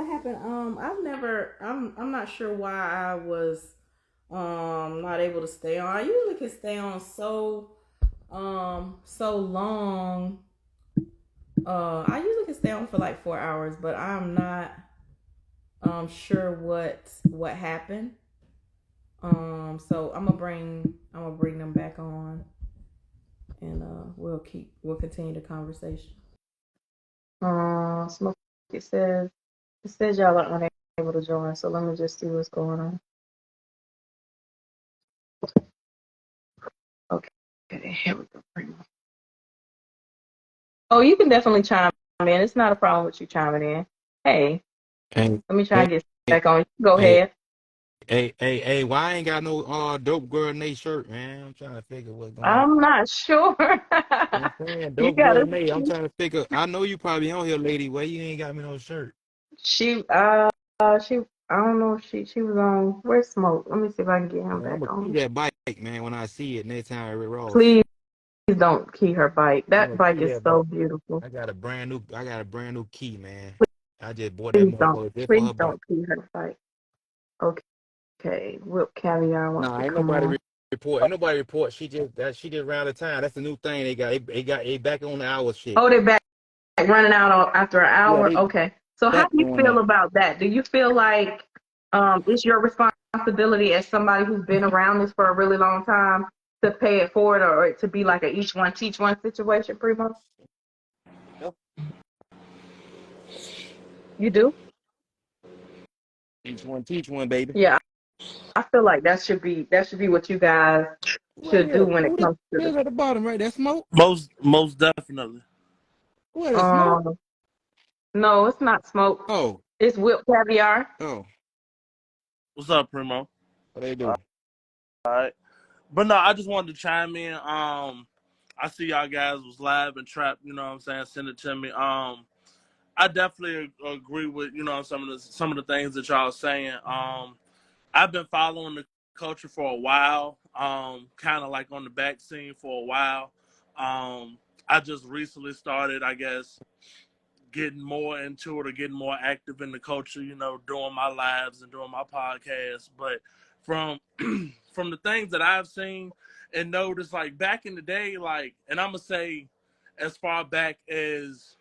what happened? I'm not sure why I was not able to stay on. I usually can stay on so long. I usually can stay on for like 4 hours, but I'm not sure what happened. So I'm gonna bring them back on, and we'll continue the conversation. Smoke. It says it says y'all are unable to join. So let me just see what's going on. Okay, here we go. Oh, you can definitely chime in. It's not a problem with you chiming in. Hey, Hey, let me try and hey, get hey, back on. Go hey, ahead. hey, why I ain't got no dope girl Nate shirt, man? I'm trying to figure what's going on. I'm not sure. I'm saying You dope girl gotta. Nate. I'm trying to figure. I know you probably on here, lady. Why you ain't got me no shirt? She she. I don't know if she was on. Where's Smoke? Let me see if I can get him I'm back gonna key on. that bike, man, when I see it next time at Rick Ross. Please don't key her bike. I'm That gonna bike key is that so bike. beautiful. I got a brand new key, man. I just bought that Please don't. motherfucker just for Please her bike. don't key her bike. Okay. Whip Caviar wants Nah, to come on. report. Ain't nobody report. She just round the time. That's the new thing they got. They back on the hour shit. Oh, they're back running out after an Yeah, hour. they Okay. So how back do you doing feel that. about that? Do you feel like it's your responsibility as somebody who's been around this for a really long time to pay it forward, or it to be like a each one teach one situation, Primo? You do? Teach one, baby. Yeah, I feel like that should be what you guys Right should do here. when it Who that comes to is at the bottom, right? That smoke? Most definitely. What the is smoke? no, it's not Smoke. Oh, It's Whip Caviar. oh, What's up, Primo? what they All do? right. But no, I just wanted to chime in. I see y'all guys was live and trapped, you know what I'm saying? Send it to me. I definitely agree with, some of the things that y'all are saying. I've been following the culture for a while, kind of like on the back scene for a while. I just recently started, I guess, getting more into it or getting more active in the culture, doing my lives and doing my podcast. But from from the things that I've seen and noticed, like back in the day, like, and I'm gonna say as far back as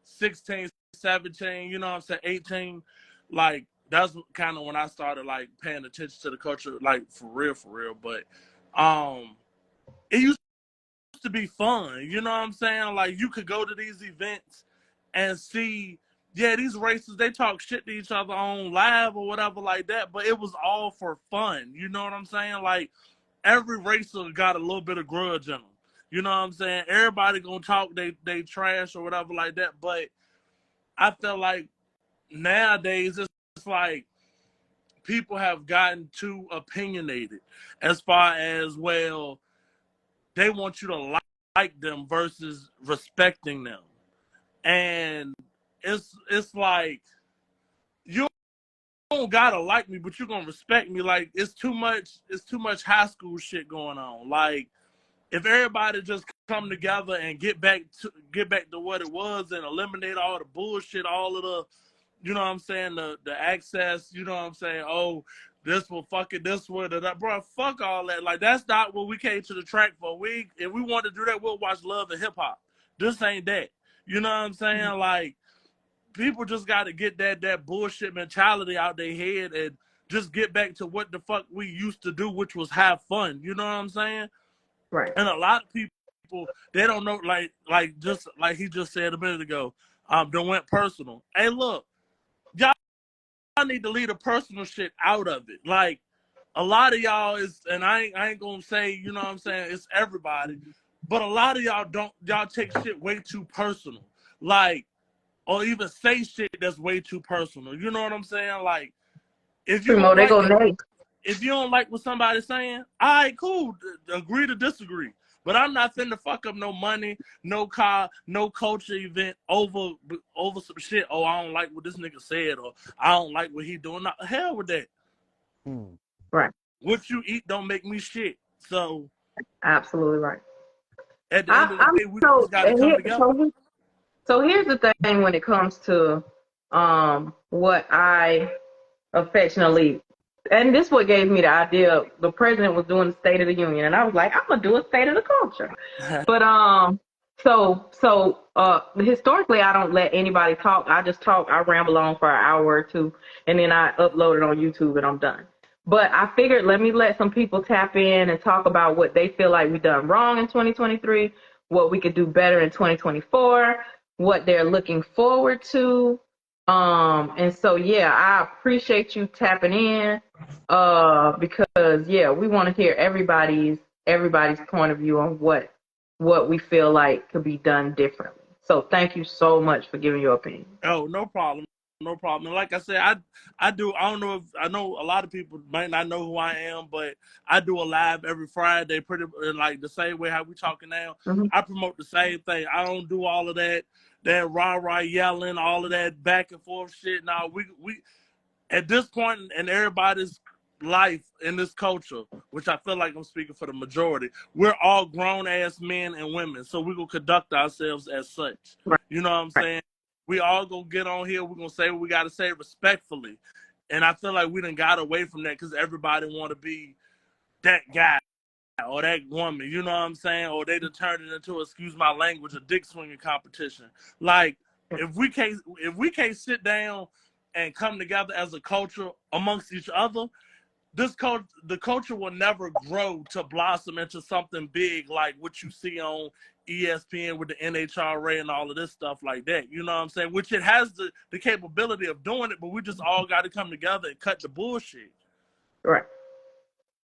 16, 17, you know what I'm saying, 18, like that's kind of when I started like paying attention to the culture, like for real, for real. But it used to be fun. You know what I'm saying? Like you could go to these events and see, yeah, these races they talk shit to each other on live or whatever like that, but it was all for fun. You know what I'm saying? Like every racer got a little bit of grudge in them. You know what I'm saying? Everybody gonna talk they trash or whatever like that, but I feel like nowadays it's like people have gotten too opinionated as far as, well, they want you to like them versus respecting them. And it's like you don't gotta like me, but you're gonna respect me. Like it's too much high school shit going on. Like if everybody just come together and get back to what it was and eliminate all the bullshit, all of the, you know what I'm saying, the access, you know what I'm saying, oh, this will fuck it this way, that, bro, fuck all that. Like that's not what we came to the track for. If we want to do that, we'll watch Love and Hip Hop. This ain't that. You know what I'm saying? Like people just got to get that bullshit mentality out their head and just get back to what the fuck we used to do, which was have fun. You know what I'm saying? Right. And a lot of people, they don't know, like just like he just said a minute ago, they went personal. Hey, look, y'all need to leave the personal shit out of it. Like a lot of y'all is, and I ain't gonna say, you know what I'm saying, it's everybody, but a lot of y'all take shit way too personal. Like, or even say shit that's way too personal. You know what I'm saying? Like, if you Primo, don't they like go if next. if you don't like what somebody's saying, all right, cool, agree to disagree. But I'm not finna fuck up no money, no car, no culture event over some shit. Oh, I don't like what this nigga said, or I don't like what he doing. Nah, hell with that. Hmm. Right. What you eat don't make me shit. So Absolutely right. at the end of the I'm day, we so just gotta and come here, together. so here's the thing when it comes to what I affectionately, and this what gave me the idea. The president was doing the State of the Union, and I was like, I'm gonna do a State of the Culture. But historically, I don't let anybody talk. I just talk. I ramble on for an hour or two, and then I upload it on YouTube, and I'm done. But I figured, let some people tap in and talk about what they feel like we done wrong in 2023, what we could do better in 2024, what they're looking forward to. And so yeah, I appreciate you tapping in. Because yeah, we want to hear everybody's point of view on what we feel like could be done differently. So thank you so much for giving your opinion. Oh, no problem. No problem. And like I said, I don't know if I know a lot of people might not know who I am, but I do a live every Friday, pretty like the same way how we talking now. Mm-hmm. I promote the same thing. I don't do all of that rah yelling, all of that back and forth shit. Now we at this point in everybody's life in this culture, which I feel like I'm speaking for the majority, we're all grown ass men and women, so we will conduct ourselves as such. Right. You know what I'm saying? We all gonna get on here. We're gonna say what we gotta say respectfully, and I feel like we done got away from that because everybody want to be that guy or that woman. You know what I'm saying? Or they done turned it into, excuse my language, a dick swinging competition. Like if we can't sit down and come together as a culture amongst each other, the culture will never grow to blossom into something big like what you see on ESPN with the NHRA and all of this stuff like that. You know what I'm saying? Which it has the capability of doing it, but we just all got to come together and cut the bullshit. Right.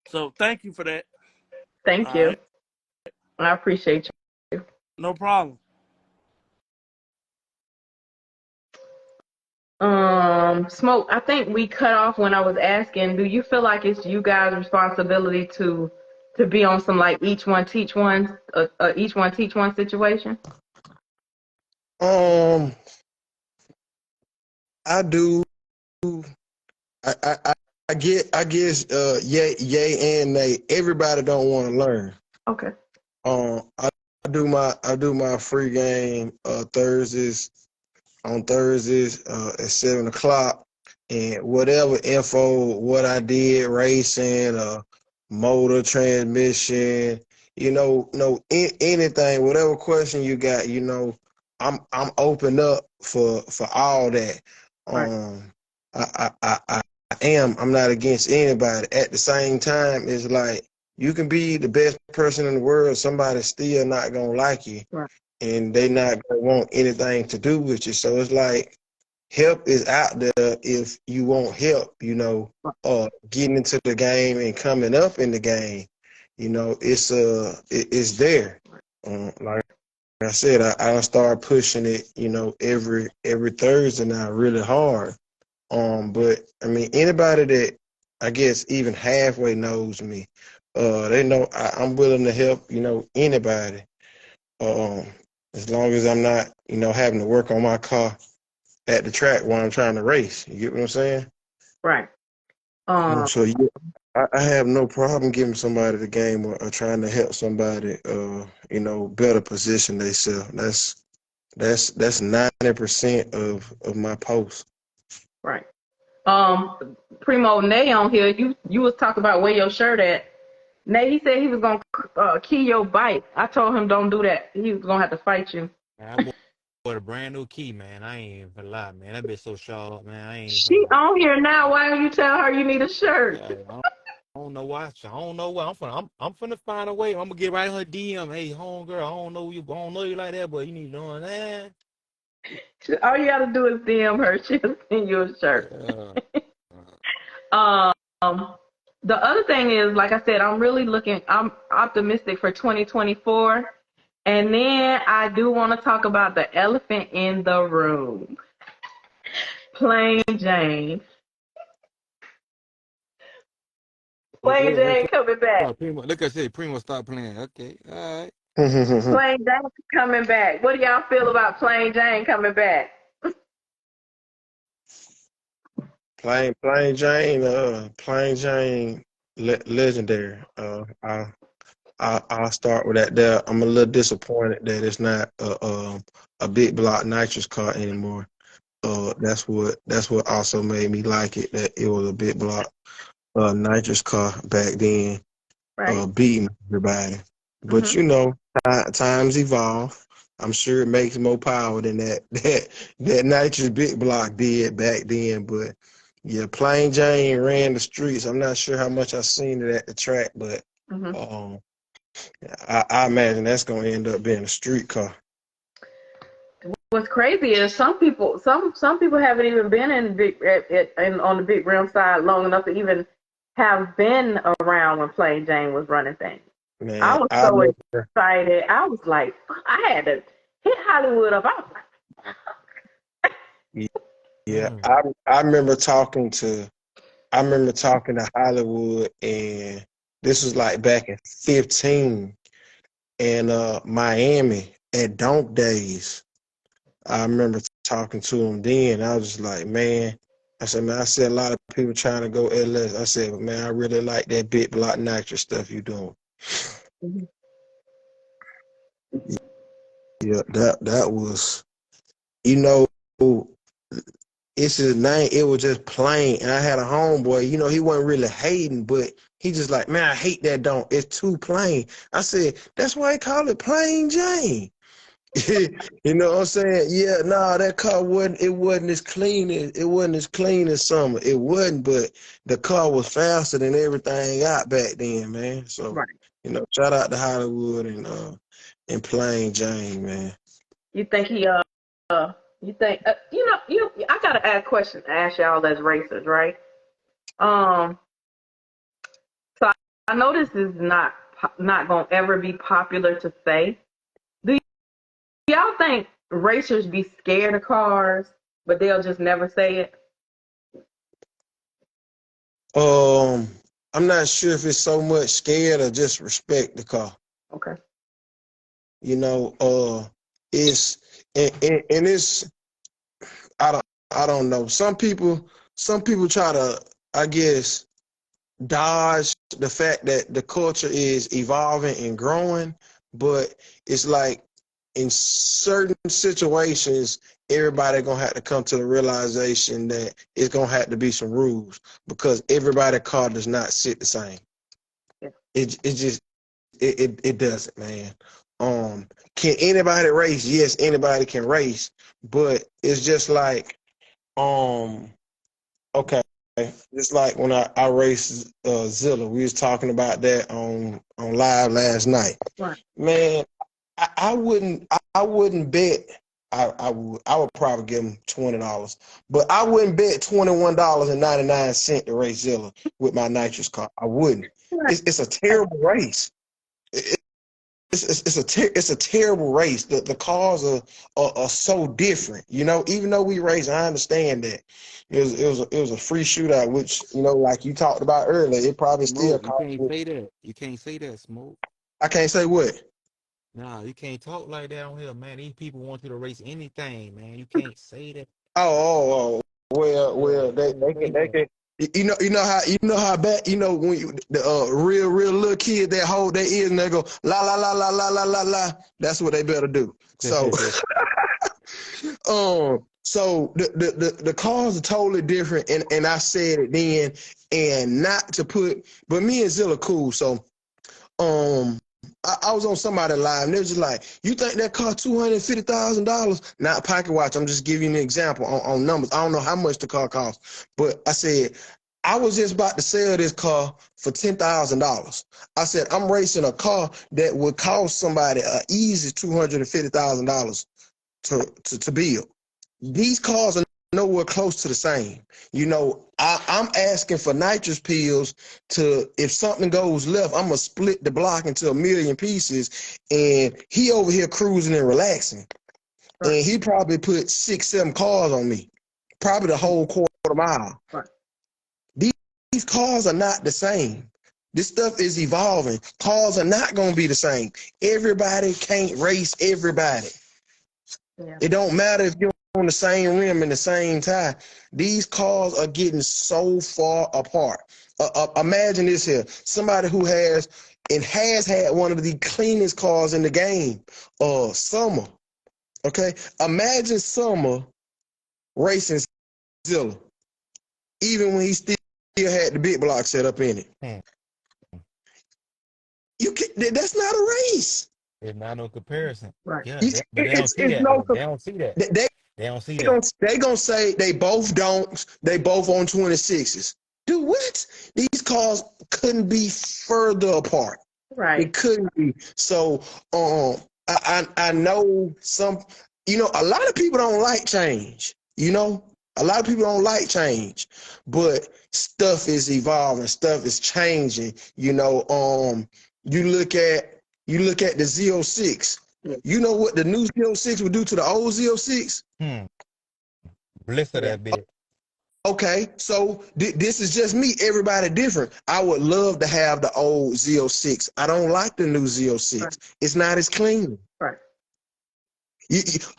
So thank you for that. Thank you. Right. I appreciate you. No problem. Smoke, I think we cut off when I was asking, do you feel like it's you guys' responsibility to be on some like each one teach one situation? I do. I guess yay and nay. Everybody don't want to learn. Okay. I do my free game Thursdays at 7:00, and whatever info, what I did, racing, motor, transmission, anything, whatever question you got, I'm open up for all that. Right. I'm not against anybody. At the same time, it's like you can be the best person in the world, somebody's still not gonna like you. Right. And they not gonna want anything to do with you. So it's like help is out there if you want help, getting into the game and coming up in the game. It's there. Like I said, I start pushing it, every Thursday now really hard. But I mean, anybody that I guess even halfway knows me, they know I'm willing to help, anybody. As long as I'm not, having to work on my car at the track while I'm trying to race. You get what I'm saying? Right. So yeah, I have no problem giving somebody the game or trying to help somebody, better position themselves. That's 90% of my posts. Right. Primo, Nay on here, you was talking about where your shirt at. Nay, he said he was gonna key your bike. I told him don't do that. He was gonna have to fight you. I bought a brand new key, man. I ain't even gonna lie, man. That bitch so sharp, man. I ain't. She on here now. Why don't you tell her you need a shirt? I don't know why. I don't know why. I'm finna find a way. I'm gonna get right in her DM. Hey, homegirl, I don't know you like that, but you need to know that. All you gotta do is DM her. She'll send you a shirt. The other thing is, like I said, I'm optimistic for 2024. And then I do want to talk about the elephant in the room. Plain Jane. Plain Jane coming back. Look, I said, Primo, stop playing. Okay, all right. Plain Jane coming back. What do y'all feel about Plain Jane coming back? Plain Jane, legendary. I'll start with that. There, I'm a little disappointed that it's not a big block nitrous car anymore. That's what also made me like it. That it was a big block nitrous car back then, Right. beating everybody. But Mm-hmm. times evolve. I'm sure it makes more power than that that nitrous big block did back then. But yeah, Plain Jane ran the streets. I'm not sure how much I seen it at the track, but Mm-hmm. um, I imagine that's gonna end up being a street car. What's crazy is some people haven't even been in on the big rim side long enough to even have been around when Plain Jane was running things. I Man, was I so remember. excited. I was like, I had to hit Hollywood up. I was Yeah, Mm. I remember talking to Hollywood, and this was like back in 15, and Miami at Donk Days. I remember talking to him then. I was just like, man, I said a lot of people trying to go LS. I said, man, I really like that big block nitrous stuff you doing. like, Yeah, that was, you know, it's his name. It was just plain. And I had a homeboy, he wasn't really hating, but he just like, man, I hate that don't. It's too plain. I said, that's why they call it Plain Jane. You know what I'm saying? Yeah, no, that car wasn't as clean as summer. It wasn't, but the car was faster than everything out back then, man. So, right. shout out to Hollywood and Plain Jane, man. You think you think I gotta ask a question ask y'all as racers, right? Um, so I know this is not gonna ever be popular to say. Do y'all think racers be scared of cars, but they'll just never say it? Um, I'm not sure if it's so much scared or just respect the car. Okay. You know, it's and it's I don't I don't know. Some people try to, I guess, dodge the fact that the culture is evolving and growing, but it's like in certain situations, everybody gonna have to come to the realization that it's gonna have to be some rules because everybody car does not sit the same. Yeah. It just it doesn't, man. Can anybody race? Yes, anybody can race, but it's just like okay. Just like when I raced Zilla, we was talking about that on live last night. Right. Man, I wouldn't bet. I would probably give him $20, but I wouldn't bet $21.99 to race Zilla with my nitrous car. I wouldn't. Right. It's a terrible race. It's a terrible race. The cars are so different. Even though we race, I understand that it was a free shootout, which like you talked about earlier, it probably still Smoke, you cost can't me. say that. You can't say that, Smoke. I can't say what. Nah, you can't talk like that on here, man. These people want you to race anything, man. You can't say that. Oh. Yeah, Well, you can't they say can they that. can. You know how bad when the real little kid that hold their ears and they go la la la la la la la la. That's what they better do. So so the cars are totally different, and I said it then, and not to put, but me and Zilla cool. So I was on somebody live, and they was just like, "You think that car $250,000?" Not pocket watch. I'm just giving you an example on numbers. I don't know how much the car costs, but I said I was just about to sell this car for $10,000. I said I'm racing a car that would cost somebody an easy $250,000 to build. These cars are nowhere close to the same. I'm asking for nitrous pills to, if something goes left, I'm gonna split the block into a million pieces. And he over here cruising and relaxing, Right. and he probably put 6, 7 cars on me, probably the whole quarter mile. Right. These cars are not the same. This stuff is evolving. Cars are not gonna be the same. Everybody can't race everybody. Yeah. It don't matter if you're on the same rim and the same tire. These cars are getting so far apart. Imagine this here. Somebody who has had one of the cleanest cars in the game, Summer. Okay? Imagine Summer racing Zilla, even when he still had the big block set up in it. Hmm. That's not a race. It's not no comparison. Right. Yeah, but they don't see It's that no. though. They don't see that. They They don't see they that. gonna say they both don't. They both on 26s. Dude, what? These cars couldn't be further apart. Right. It couldn't be. So I know some, a lot of people don't like change. A lot of people don't like change, but stuff is evolving, stuff is changing. You look at the Z06. You know what the new Z06 would do to the old Z06? Blister that bit. Okay, so this is just me. Everybody different. I would love to have the old Z06. I don't like the new Z06. Right. It's not as clean. Right.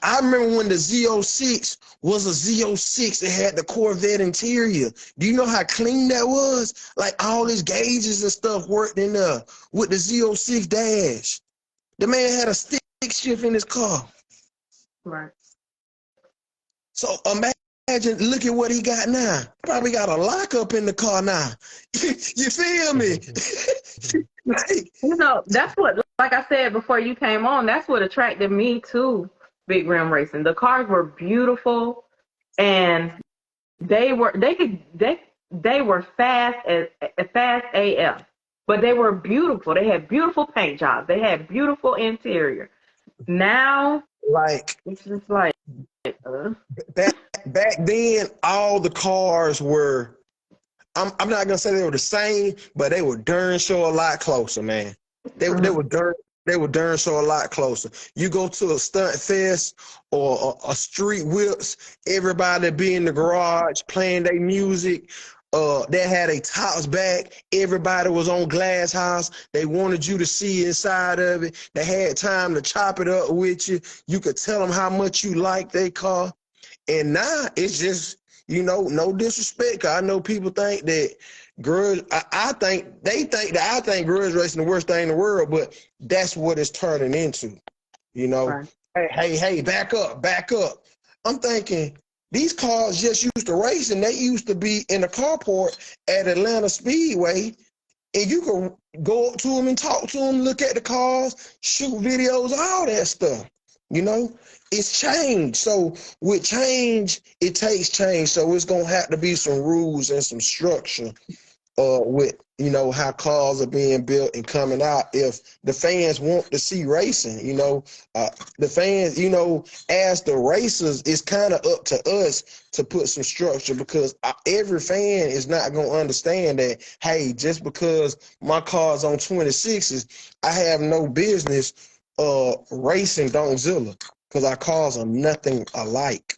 I remember when the Z06 was a Z06 that had the Corvette interior. Do you know how clean that was? Like all his gauges and stuff worked in there with the Z06 dash. The man had a stick shift in his car. Right. So imagine, look at what he got now. Probably got a lockup in the car now. You feel me? That's what, like I said before you came on, that's what attracted me to Big Rim Racing. The cars were beautiful, and they were fast AF, but they were beautiful. They had beautiful paint jobs. They had beautiful interior. Now, it's just like back then, all the cars were. I'm not gonna say they were the same, but they were darn sure a lot closer, man. They were darn sure a lot closer. You go to a stunt fest or a street whips, everybody be in the garage playing their music. They had a tops back. Everybody was on Glass House. They wanted you to see inside of it. They had time to chop it up with you. You could tell them how much you like their car. And now it's just, no disrespect. 'Cause I know people think that grudge. I think grudge racing the worst thing in the world, but that's what it's turning into. Right. Hey, back up. I'm thinking these cars just used to race, and they used to be in the carport at Atlanta Speedway, and you could go up to them and talk to them, look at the cars, shoot videos, all that stuff. It's changed. So with change, it takes change. So it's gonna have to be some rules and some structure with how cars are being built and coming out. If the fans want to see racing, the fans, as the racers, it's kind of up to us to put some structure, because every fan is not going to understand that, hey, just because my car's on 26s, I have no business racing Donzilla, because our cars are nothing alike.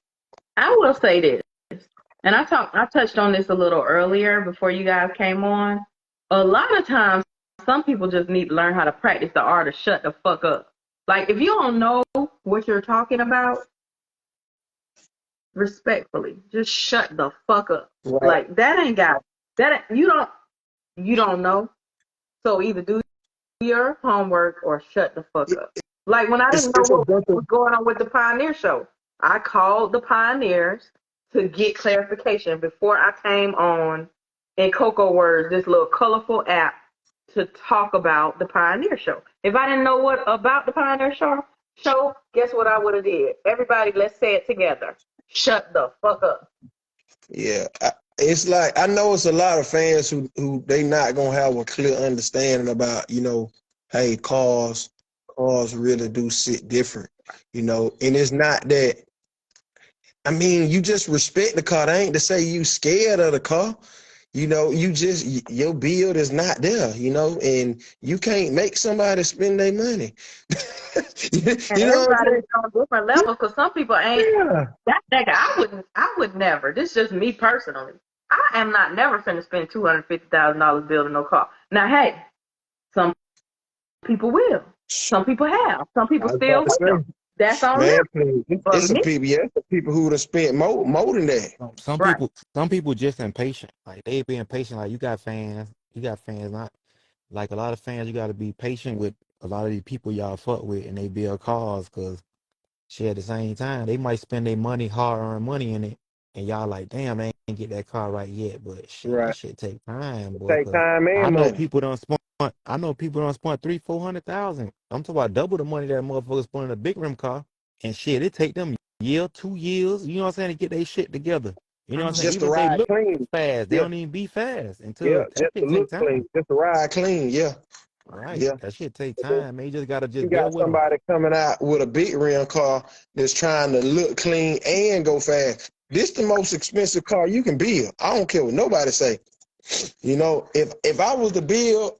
I will say this, and I touched on this a little earlier before you guys came on. A lot of times, some people just need to learn how to practice the art of shut the fuck up. Like, if you don't know what you're talking about, respectfully, just shut the fuck up. Right. Like, that ain't got that. You don't know. So either do your homework or shut the fuck up. Like, when I didn't know what was going on with the Pioneer Show, I called the Pioneers to get clarification before I came on in Coco Words, this little colorful app, to talk about the Pioneer Show. If I didn't know what about the Pioneer Show, guess what I would have did? Everybody, let's say it together. Shut the fuck up. Yeah, it's like, I know it's a lot of fans who they not gonna have a clear understanding about, hey, cars really do sit different, and it's not that. I mean, you just respect the car. That ain't to say you scared of the car. You just, your build is not there, and you can't make somebody spend their money. Everybody's on different levels, because some people ain't. Yeah. I would never. This is just me personally. I am not never finna spend $250,000 building no car. Now, hey, some people will. Some people have. Some people still will. That's on them. It's some people who would have spent more than that. Some people just impatient. Like, they be impatient. Like, you got fans, not like a lot of fans. You got to be patient with a lot of these people y'all fuck with, and they build cars, because shit, at the same time, they might spend their money, hard-earned money in it, and y'all like, damn, I ain't get that car right yet. But shit, that Right. shit take time, boy. Take Cause time I and know money. people don't spend. I know people don't spend 300,000-400,000. I'm talking about double the money that motherfuckers spend in a big rim car. And shit, it take them year, 2 years. You know what I'm saying, to get their shit together. You know what I'm saying? Just to Even if they ride look clean. fast, they Yeah. don't even be fast Yeah. until that Just to shit take look time. clean. Just to ride clean. Yeah. Right. Yeah. That shit take time, man. You just gotta You just bear got with them. somebody coming out with a big rim car that's trying to look clean and go fast. This the most expensive car you can build. I don't care what nobody say. You know, if I was to build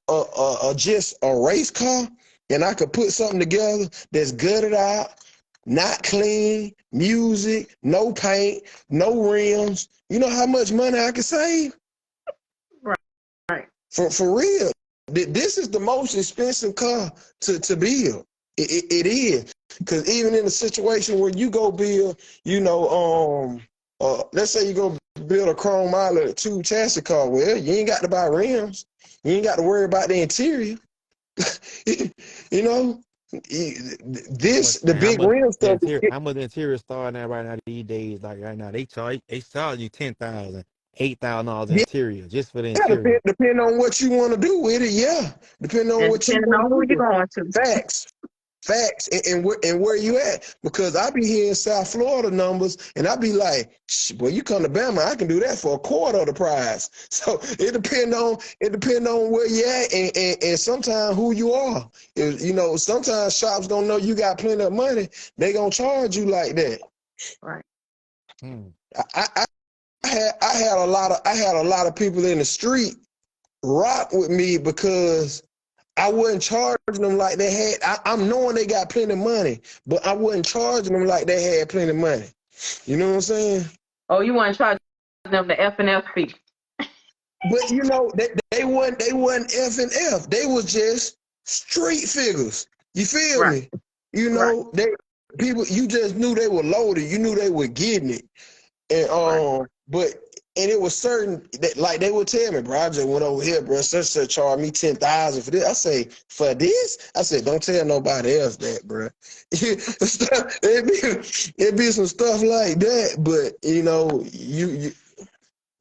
just a race car and I could put something together that's gutted out, not clean, music, no paint, no rims, you know how much money I could save? Right. Right. For real. This is the most expensive car to build. It is. Because even in a situation where you go build, you know, let's say you go build a chrome Miley 2 chassis car, well, you ain't got to buy rims. You ain't got to worry about the interior. You know, the big rim stuff. How much the interior starting at right now these days? Like right now, they charge you 10,000, $8,000 Yeah, interior just for the interior. depend on what you want to do with it. Yeah, depending on And what you depending want on who to you're do. going to. Facts. Facts, and where you at? Because I be here in South Florida numbers, and I be like, boy, you come to Bama, I can do that for a quarter of the price. So it depend on where you at, and sometimes who you are. You know, sometimes shops don't know you got plenty of money. They gonna charge you like that. Right. Hmm. I had a lot of people in the street rock with me because I wasn't charging them like they had. I'm knowing they got plenty of money, but I wasn't charging them like they had plenty of money. You know what I'm saying? Oh, you want to charge them the F and F fee? But you know, they wasn't F and F. They was just street figures. You feel Right. me? You Right. know, they people. You just knew they were loaded. You knew they were getting it. And Right. but and it was certain that like they would tell me, bro, I just went over here, bro, such charge me 10,000 for this. I say, for this? I said, don't tell nobody else that, bro. It'd be some stuff like that, but you know,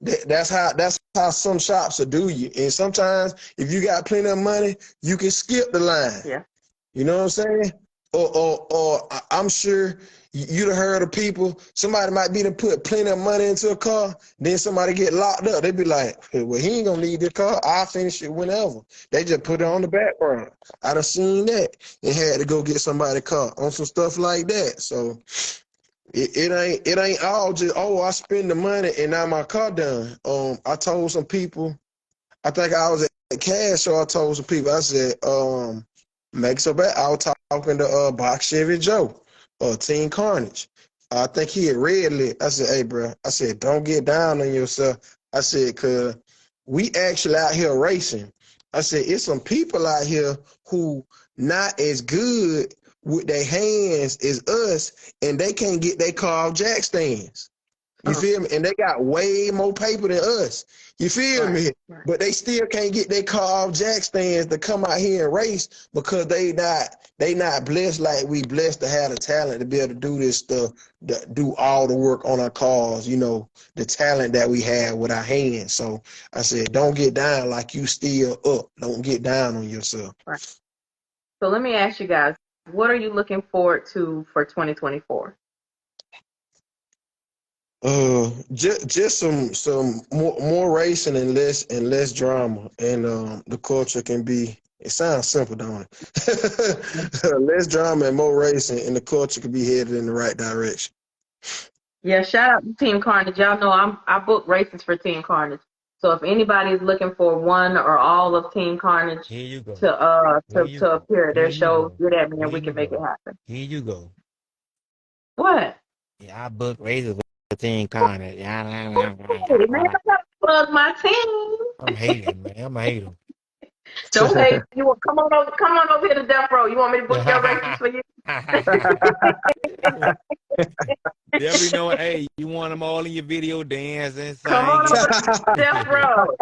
that's how some shops will do you. And sometimes if you got plenty of money, you can skip the line. Yeah. You know what I'm saying? Or I'm sure you'd have heard of people, somebody might be to put plenty of money into a car, then somebody get locked up. They be like, hey, well, he ain't gonna need this car. I'll finish it whenever. They just put it on the background. I done seen that and had to go get somebody car on some stuff like that. So it ain't all just, oh, I spend the money and now my car done. I told some people, I think I was at Cash, so I told some people, I said, make so bad. I was talking to Box Chevy Joe, Team Carnage. I think he had read it. I said, hey, bro, I said, don't get down on yourself. I said, because we actually out here racing. I said, it's some people out here who not as good with their hands as us, and they can't get their car off jack stands. You feel me? And they got way more paper than us. You feel me? Right. But they still can't get their car off jack stands to come out here and race because they not blessed like we blessed to have the talent to be able to do this stuff, do all the work on our cars, you know, the talent that we have with our hands. So I said, don't get down like you still up. Don't get down on yourself. Right. So let me ask you guys, what are you looking forward to for 2024? Just some more racing and less drama, and the culture can be. It sounds simple, don't it? Less drama and more racing, and the culture can be headed in the right direction. Yeah, shout out to Team Carnage. Y'all know I book races for Team Carnage. So if anybody is looking for one or all of Team Carnage Here you go. to appear at Here their you shows, go. get at me and Here we you can make it go. happen. Here you go. What? Yeah, I book races with Team Carnage. Hey, man, I gotta plug my team. I'm hating, man. I'm a hater. Don't hate. You want come on over here to Death Row. You want me to book your races for you? They'll be knowing, hey, you want them all in your video dancing, Come on singing. over to Death Row.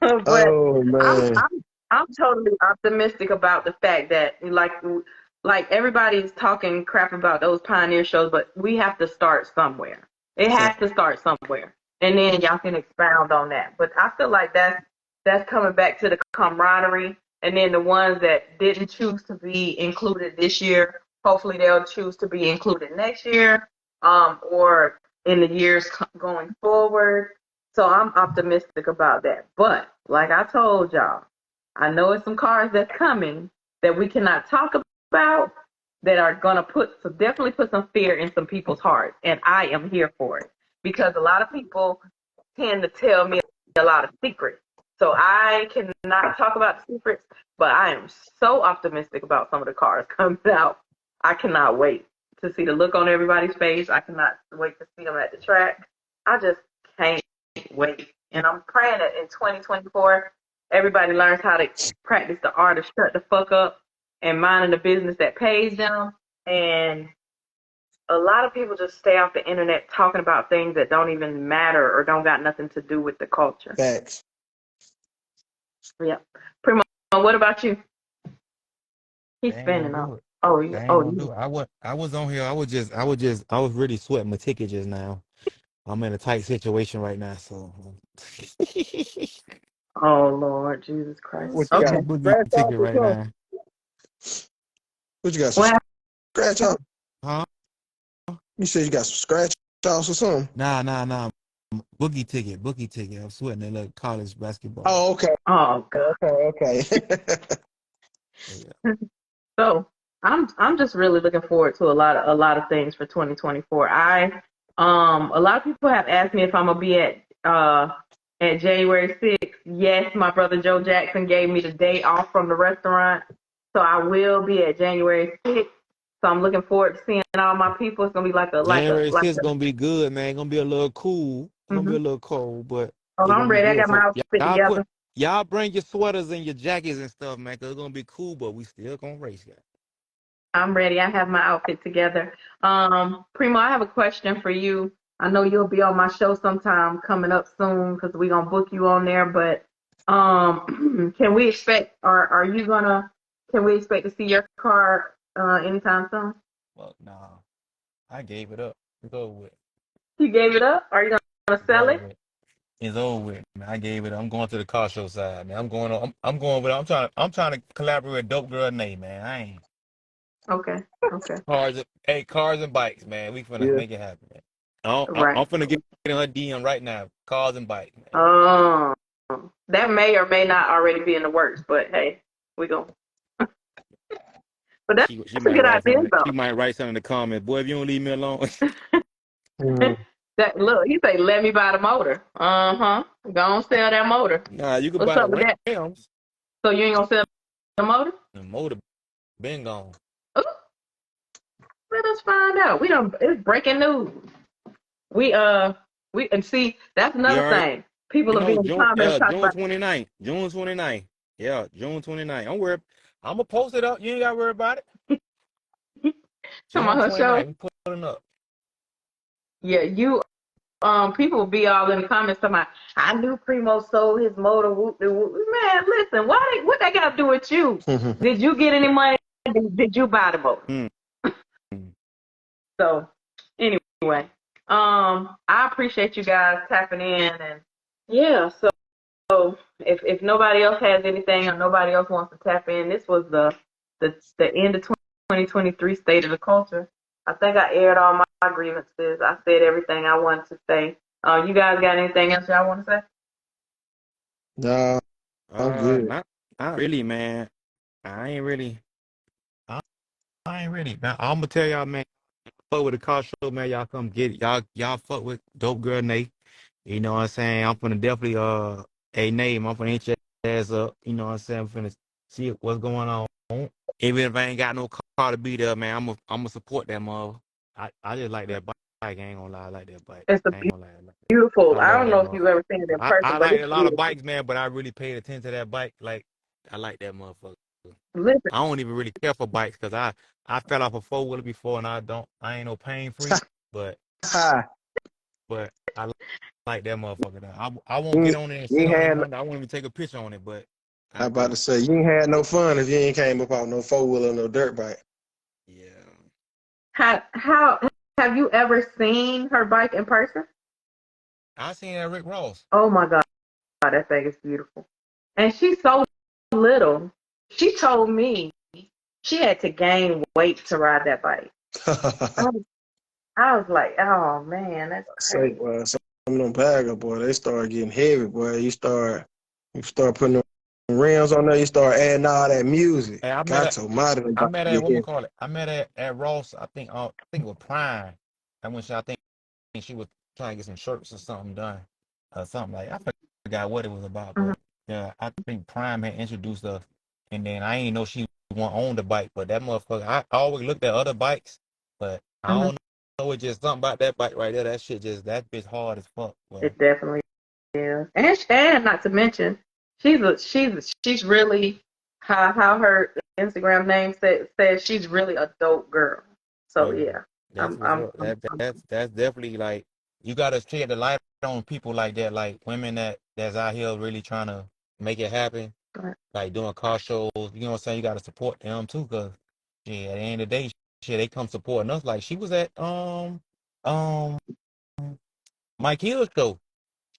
But Oh I'm man, I'm I'm totally optimistic about the fact that like like everybody's talking crap about those pioneer shows, but we have to start somewhere. It has to start somewhere, and then y'all can expound on that. But I feel like that's coming back to the camaraderie, and then the ones that didn't choose to be included this year, hopefully they'll choose to be included next year, or in the years going forward. So I'm optimistic about that. But like I told y'all, I know it's some cars that's coming that we cannot talk about that are gonna definitely put some fear in some people's hearts, and I am here for it because a lot of people tend to tell me a lot of secrets. So I cannot talk about the secrets, but I am so optimistic about some of the cars coming out. I cannot wait to see the look on everybody's face. I cannot wait to see them at the track. I just can't wait. And I'm praying that in 2024, everybody learns how to practice the art of shut the fuck up and minding the business that pays them. And a lot of people just stay off the internet talking about things that don't even matter or don't got nothing to do with the culture. Facts. Yeah. Primo, what about you? He's They ain't spinning gonna up. do it. Oh, They yeah. ain't Oh, gonna do it. I was on here. I was really sweating my ticket just now. I'm in a tight situation right now, so oh, Lord Jesus Christ. What you sweating got? the Okay. boogie Scratch off ticket or right something? now. What you got? Some Well, scratch off? Huh? You said you got some scratch offs or something? Nah. Boogie ticket. I'm sweating that little college basketball. Oh, okay. oh, God. Okay. Yeah. So I'm just really looking forward to a lot of things for 2024. A lot of people have asked me if I'm gonna be at January 6th. Yes, my brother Joe Jackson gave me the day off from the restaurant, so I will be at January 6th. So I'm looking forward to seeing all my people. It's gonna be like a January 6th gonna be good, man. Gonna be a little cool. It's gonna be mm-hmm. a little cold, but Oh, it's I'm gonna be ready. I good. got my So outfit together. y'all bring your sweaters and your jackets and stuff, man, cause it's gonna be cool, but we still gonna race, guys. I'm ready. I have my outfit together. Primo, I have a question for you. I know you'll be on my show sometime coming up soon because we're gonna book you on there. But can we expect, or are you gonna? Can we expect to see your car anytime soon? Well, nah. I gave it up. It's over with. You gave it up? Are you gonna It's sell over it? with. It's over with, man. I gave it up. I'm going to the car show side, man. I'm going with I'm trying to collaborate with Dope Girl Nate, man. I ain't Okay. Okay. cars and bikes, man. We finna Yeah. make it happen, man. I'm Right. finna get in her DM right now. Cars and bikes, man. Um, that may or may not already be in the works, but hey, we go. But She that's a might good write idea something. She though. might write something in the comments. Boy, if you don't leave me alone. Mhm. That look, he say, "Let me buy the motor." Go on sell that motor. Nah, you can What's buy up the with that? rims. So you ain't gonna sell the motor? The motor been gone. Ooh, let us find out. We don't. It's breaking news. We and see that's You another already thing. People are being June, comments yeah, talking June about. 29th. June 29th. Yeah, June 29th. Don't worry. I'm gonna post it up. You ain't gotta worry about it. Talking June about her show. 29th. We putting up. Yeah, you people will be all in the comments talking about. I knew Primo sold his motor. Whoop, de whoop. Man, listen, what they got to do with you? Did you get any money? Did you buy the motor? Hmm. So anyway, I appreciate you guys tapping in, and yeah. So if nobody else has anything or nobody else wants to tap in, this was the end of 2023 State of the Culture. I think I aired all my grievances. I said everything I wanted to say. You guys got anything else y'all want to say? Nah, I'm good. Not really, man. I ain't really. I, I ain't really. Now, I'm gonna tell y'all, man. Fuck with the car show, man. Y'all come get it. Y'all fuck with Dope Girl Nate. You know what I'm saying? I'm finna definitely a name. I'm finna hit your ass up. You know what I'm saying? I'm finna see what's going on. Even if I ain't got no car to be there, man, I'm gonna support that mother. I just like that bike. I ain't gonna lie, I like that bike. It's a I ain't gonna lie, beautiful. I I love don't that know if motherfucker. you've ever seen it in I person, but like it's a lot of beautiful. bikes, man, but I really paid attention to that bike. Like I like that motherfucker. Listen, I don't even really care for bikes because I fell off a 4-wheeler before and I ain't no pain freak, but Ha. I like that motherfucker. I won't You get ain't on it and you sit ain't on it. had. None. I won't even take a picture on it, but I I about do. to say you ain't had no fun if you ain't came up on no 4-wheeler, no dirt bike. How have you ever seen her bike in person? I seen that Rick Ross. Oh my God, that thing is beautiful. And she's so little. She told me she had to gain weight to ride that bike. I was like, oh man, that's Say, crazy. well, some of them bagger boy, they start getting heavy, boy. You start putting them rims on there. You start adding all that music. Hey, God almighty, them I about met to at get what heavy. call it. I met at Ross. I think it was Prime. And when I think she was trying to get some shirts or something done, or something like. I forgot what it was about, Mhm. but yeah, I think Prime had introduced us, and then I ain't know she want own the bike, but that motherfucker. I always looked at other bikes, but I Mhm. don't know. It's just something about that bike right there. That shit just that bitch hard as fuck. Well, It definitely is. And not to mention, she's really how her Instagram name says she's really a dope girl. oh So yeah, yeah, that's what's up. That's definitely like you gotta shed the light on people like that, like women that's out here really trying to make it happen, right. like doing car shows. You know what I'm saying? You gotta support them too, cause yeah, at the end of the day, shit, they come supporting us. Like she was at um Mike Hill's show.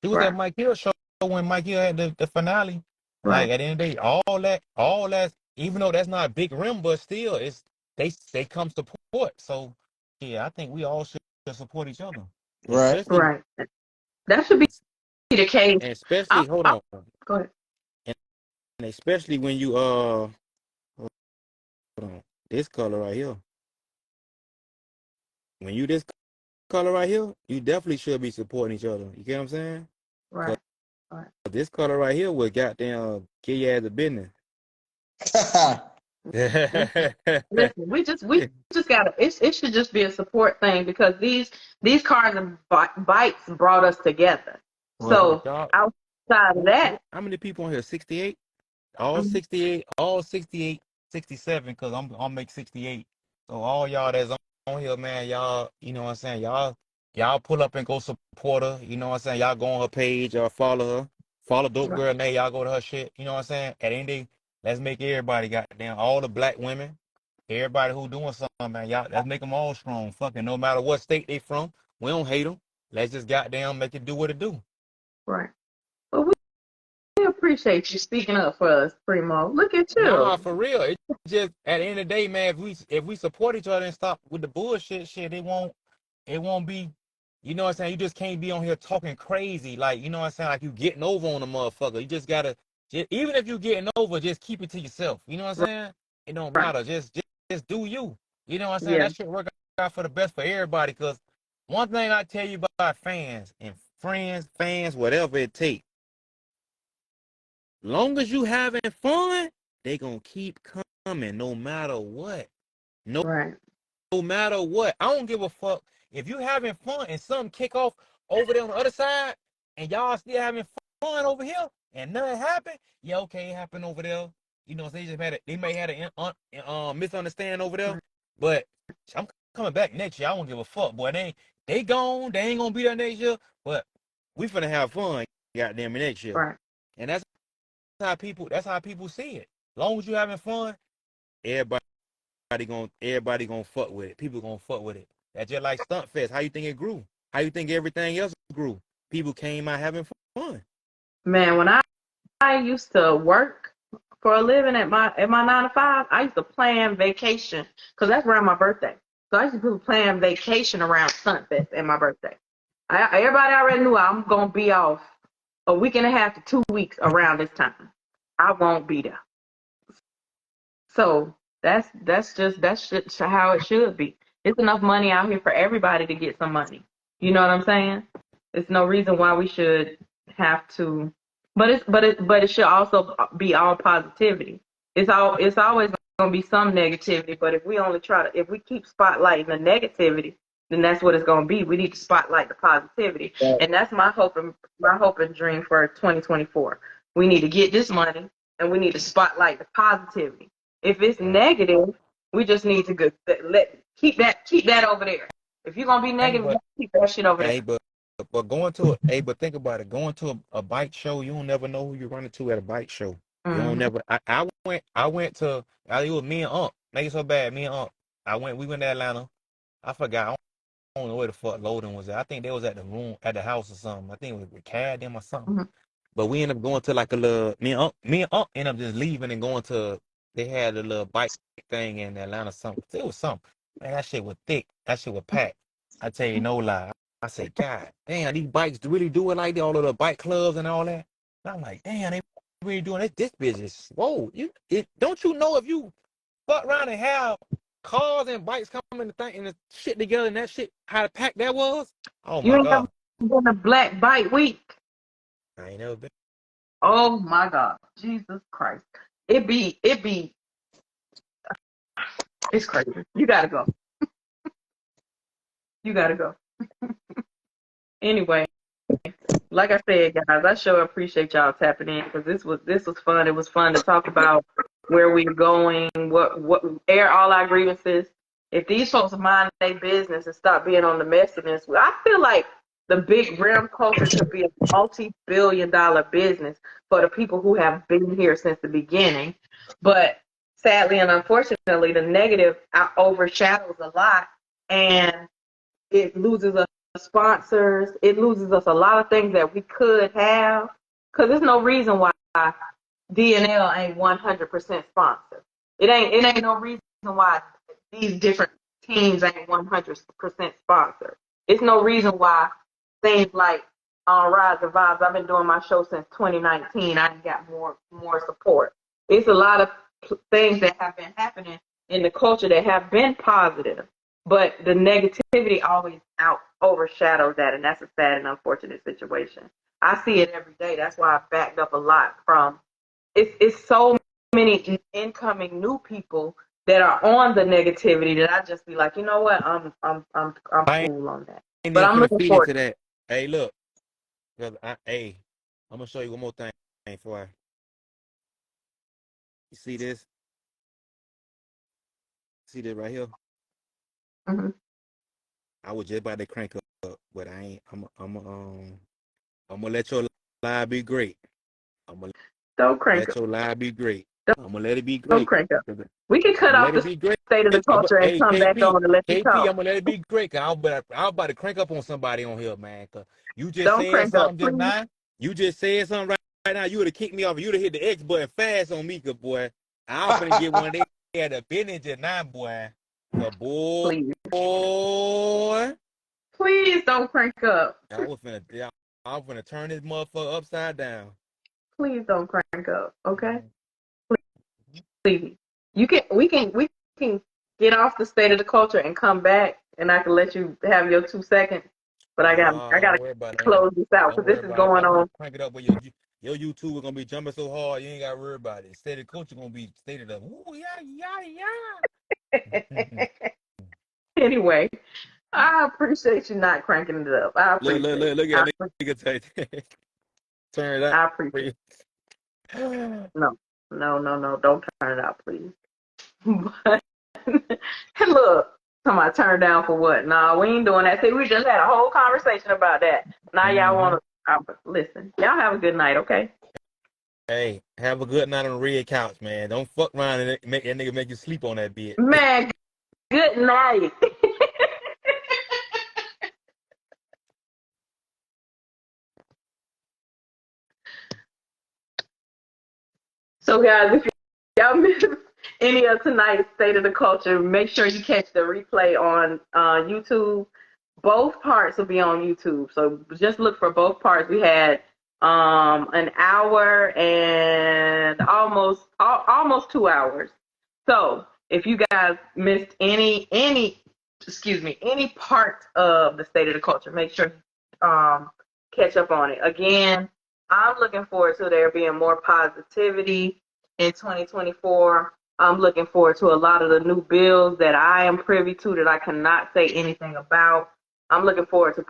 She was at Right. Mike Hill's show when Mike Hill had the finale. Like Right. at the end of the day, all that, even though that's not big rim, but still, it's they come support. So yeah, I think we all should support each other, Right. especially Right. That should be the case. and I, especially hold I, on, go ahead. and especially when you hold on, this color right here. When you this color right here, you definitely should be supporting each other. You get what I'm saying? Cause Right. Right. this color right here would goddamn get you as a business. Listen, we just gotta. It should just be a support thing because these cars and bikes brought us together. Right. But So y'all, outside of that, how many people on here? 68? mhm, 68, all 68, 67, because I'll make 68. So all y'all that's on here, man, y'all, you know what I'm saying? Y'all pull up and go support her. You know what I'm saying? Y'all go on her page or follow her. Follow Dope right, Girl Nay, y'all go to her shit. You know what I'm saying? At the end of the day, let's make everybody goddamn, all the black women, everybody who doing something, man, y'all, let's make them all strong. Fucking no matter what state they from, we don't hate them. Let's just goddamn make it do what it do. right. But we appreciate you speaking up for us, Primo. Look at Nah, you. for real. It just at the end of the day, man, if we support each other and stop with the bullshit shit, it won't be, you know what I'm saying? You just can't be on here talking crazy. Like, you know what I'm saying? Like you getting over on a motherfucker. You just gotta even if you getting over, just keep it to yourself. You know what I'm saying? It don't Right. matter. Just do you. You know what I'm saying? Yeah. That shit work out for the best for everybody. Cause one thing I tell you about fans and friends, fans, whatever it takes, long as you having fun, they gonna keep coming no matter what. No, Right. no matter what. I don't give a fuck if you having fun and something kick off over there on the other side, and y'all still having fun over here, and nothing happened. Yeah, okay, it happened over there. You know, they may have a misunderstanding over there, Right. but I'm coming back next year. I don't give a fuck, boy. They gone. They ain't gonna be there next year, but we finna have fun, goddamn it, next year. Right. And that's how people see it. Long as you having fun, everybody everybody gonna fuck with it. People gonna fuck with it. That's just like Stunt Fest. How you think it grew? How you think everything else grew? People came out having fun. Man, when I used to work for a living at my 9 to 5, I used to plan vacation because that's around my birthday. So I used to plan vacation around Sunfest and my birthday. Everybody already knew I'm gonna be off a week and a half to 2 weeks around this time. I won't be there. So that's just how it should be. It's enough money out here for everybody to get some money. You know what I'm saying? There's no reason why we should have to. But it should also be all positivity. It's always gonna be some negativity. But if we keep spotlighting the negativity, then that's what it's gonna be. We need to spotlight the positivity, and that's my hope and dream for 2024. We need to get this money, and we need to spotlight the positivity. If it's Right. negative, we just need to keep that over there. If you're gonna be Hey, negative, but keep that shit over hey, there. but think about it. Going to a bike show, you don't never know who you're running to at a bike show. You don't Hmm. never. I went to. It was me and Unc. Make it so bad. Me and Unc. We went to Atlanta. I forgot. I don't know where the fuck Loading was at. I think they was at the room at the house or something. I think it was with Cad them or something. Mhm. But we ended up going to like a little me and Unc ended up just leaving and going to they had a little bike thing in Atlanta something. It was something. Man, that shit was thick. That shit was packed. I tell you no lie. I said, God damn, these bikes really do it like that, all of the bike clubs and all that. And I'm like, damn, they really doing it. This business. Whoa, don't you know if you fuck around and have cars and bikes coming to think and the shit together and that shit, how packed that was? Oh You my ain't never God. been a Black Bike Week. I ain't never been. Oh my God, Jesus Christ! It's crazy. You gotta go. You gotta go. Anyway, like I said, guys, I sure appreciate y'all tapping in because this was fun. It was fun to talk about where we're going, what air all our grievances. If these folks mind their business and stop being on the messiness, I feel like the big rim culture could be a multi-billion-dollar business for the people who have been here since the beginning. But sadly and unfortunately, the negative overshadows a lot, and it loses us sponsors. It loses us a lot of things that we could have. Because there's no reason why DNL ain't 100% sponsored. It ain't no reason why these different teams ain't 100% sponsored. It's no reason why things like Rise and Vibes. I've been doing my show since 2019. I got more support. It's a lot of things that have been happening in the culture that have been positive, but the negativity always overshadows that, and that's a sad and unfortunate situation. I see it every day. That's why I backed up a lot from. It's so many incoming new people that are on the negativity that I just be like, you know what, I'm I cool on that. ain't But even I'm finna looking feed forward. into that. Hey, look. Hey, I'm gonna show you one more thing before you see this. See this right here? Mm-hmm. I was just about to crank up, but I ain't. I'm gonna let your live be great. I'm gonna Don't crank let up. your live be great. Don't, I'm gonna let it be don't great. crank up. I'm We can cut gonna off let it the be great. state of the culture and Hey, come back on and let you KP, talk. I'm gonna let it be great. Cause I'm about to crank up on somebody on here, man. Cause you just Don't said crank up, something just please. now. You just said something right now. You would have kicked me off. You'd have hit the X button fast on me, good boy. I'm finna get one of they had a business just now, boy. Cause Please. boy, Please don't crank up. I was finna turn this motherfucker upside down. Please don't crank up. Okay? Mhm. Please. We can get off the state of the culture and come back, and I can let you have your 2 seconds. But I Don't gotta worry about it. close this out Don't because worry this is about it. going I'm gonna on. crank it up with your YouTube is gonna be jumping so hard you ain't gotta worry about it. Steady coach gonna be stated up. Ooh, yeah. Anyway, I appreciate you not cranking it up. I Look, look, appreciate it. look, look at that nigga turn it out I appreciate for you. it. No. Don't turn it out, please. But look, somebody turned down for what? Nah, we ain't doing that. See, we just had a whole conversation about that. Now y'all Mm-hmm. want to listen. Y'all have a good night, okay? Hey, have a good night on the red couch, man. Don't fuck around and make that nigga make you sleep on that bed. Man, good night. So, guys, if y'all missed any of tonight's State of the Culture, make sure you catch the replay on YouTube. Both parts will be on YouTube. So just look for both parts. We had an hour and almost 2 hours. So if you guys missed any part of the State of the Culture, make sure catch up on it. Again, I'm looking forward to there being more positivity in 2024. I'm looking forward to a lot of the new bills that I am privy to that I cannot say anything about. I'm looking forward to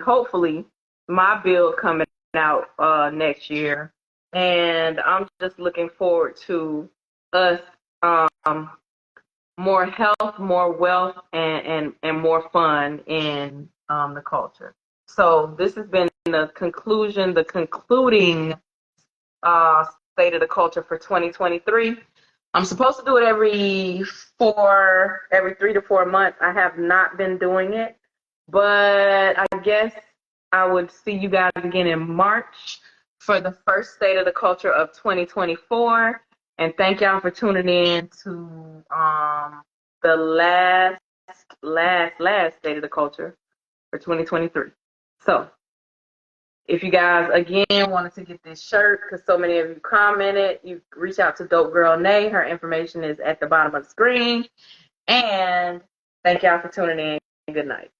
hopefully, my bill coming out next year. And I'm just looking forward to us more health, more wealth, and more fun in the culture. So this has been the concluding State of the Culture for 2023. I'm supposed to do it every 3 to 4 months. I have not been doing it, but I guess I would see you guys again in March for the first State of the Culture of 2024. And thank y'all for tuning in to the last State of the Culture for 2023. So if you guys, again, wanted to get this shirt, because so many of you commented, you reach out to Dope Girl Nay. Her information is at the bottom of the screen. And thank y'all for tuning in. Good night.